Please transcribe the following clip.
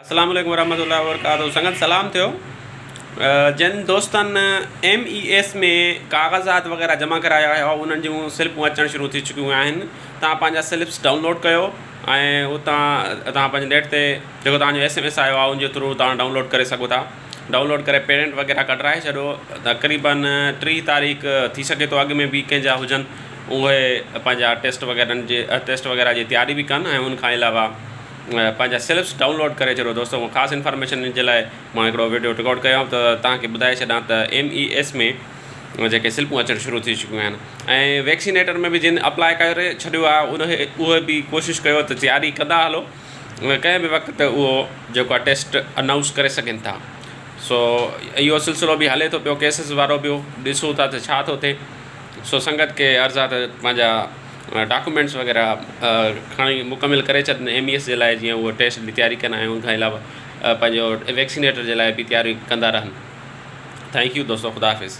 अस्सलाम वालेकुम वरहमतुल्लाहि वबरकातुहू। संगत सलाम थियो। जिन दोस्तनि MES में कागज़ात वग़ैरह जमा कराया हुआ उन्हनि जूं स्लिपूं अचणु शुरू थी चुकियूं आहिनि। तव्हां पंहिंजा स्लिप्स डाउनलोड कयो ऐं उतां तव्हां पंहिंजे नेट ते जेको तव्हांजो SMS आयो आहे उनजे थ्रू तव्हां डाउनलोड करे सघो था। डाउनलोड करे पेरेंट वग़ैरह कढाए छॾियो। तक़रीबन 3 तारीख़ थी सघे थो अॻु में बि कंहिंजा हुजनि उहे पंहिंजा टेस्ट वग़ैरह जी तयारी बि कनि ऐं उनखां अलावा पंहिंजा स्लिप्स डाउनलोड करे छॾियो। दोस्तों ख़ासि इन्फॉर्मेशन जे लाइ मां हिकिड़ो वीडियो रिकॉर्ड कयो त तव्हांखे ॿुधाए छॾां त MES में जेके स्लिपूं अचणु शुरू थी चुकियूं आहिनि ऐं वैक्सीनेटर में बि जिन अप्लाई करे छॾियो आहे उहे बि कोशिशि कयो त तयारी कंदा हलो। कंहिं बि वक़्तु उहो जेको आहे टेस्ट अनाउंस करे सघनि था। सो इहो सिलसिलो बि हले थो पियो, केसिस वारो बि ॾिसूं था त छा थो थिए। सो संगत के अर्ज़ु आहे त पंहिंजा डॉक्यूमेंट्स वग़ैरह खणी मुकमिल करे छॾनि MES जे लाइ, जीअं उहो टेस्ट जी तयारी कनि ऐं उनखां अलावा पंहिंजो वैक्सीनेटर जे लाइ बि तयारी कंदा रहनि। थैंक यू दोस्तों, ख़ुदा हाफ़िज़।